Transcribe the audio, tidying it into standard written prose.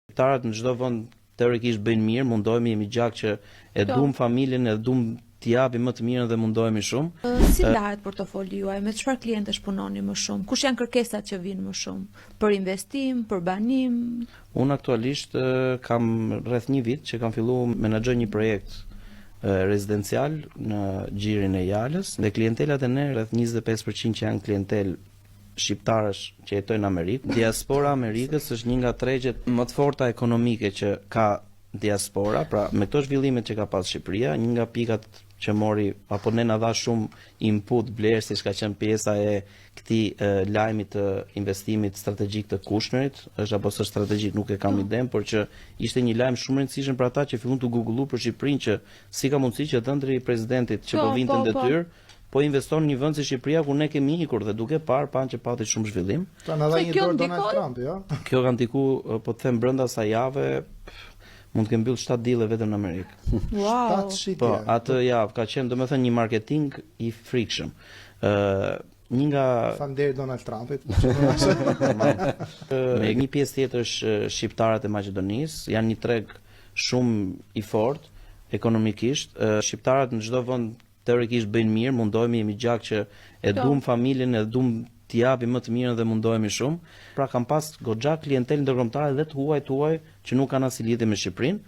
Shqiptarët në çdo vend teorikisht bëjnë mirë, mundohemi, jemi gjak që e duam familjen, e duam t'i japim më të mirën dhe mundohemi shumë. Si lahet portofoli juaj? Me çfarë klientësh punoni më shumë? Kush janë kërkesat që vinë më shumë? Për investim, për banim? Unë aktualisht kam rreth një vit që kam filluar menaxhoj një projekt rezidencial në gjirin e Jalës dhe klientelat e ne rreth 25% që janë klientel shqiptarësh që jetojnë në Amerikë. Diaspora e Amerikës është një nga tregjet më të forta ekonomike që ka diaspora, pra me këto zhvillimet që ka pas Shqipëria, një nga pikat që mori apo ne na dha shumë input Blersi, që ka qenë pjesa e këtij lajmi të investimit strategjik të Kushnerit, është apo s'është strategjik, nuk e kam iden, por që ishte një lajm shumë i rëndësishëm për ata që fillon të googullu për Shqipërinë, që si ka mundësi që dhëndri i presidentit që po vinte në detyrë po investon në një vend si Shqipëria ku ne kemi ikur dhe duke parë që pati shumë zhvillim. Pra na dha një dorë Donald Trump, jo? Kjo ka ndikuar, po të them brenda asaj jave mund të kem mbyll 7 dille vetëm në Amerikë. Wow. Po, atë javë ka qenë domethënë një marketing i frikshëm. Një nga Faleminderit Donald Trumpit. Me një pjesë tjetër është shqiptarët e Maqedonisë, janë një treg shumë i fortë ekonomikisht. Shqiptarët në çdo vend teorikisht bëjnë mirë, mundohemi, jemi gjak që e duam familjen, e duam t'i japim më të mirën dhe mundohemi shumë. Pra kam pas goxha klientel ndërkombëtare dhe të huaj që nuk kanë asnjë lidhje me Shqipërinë.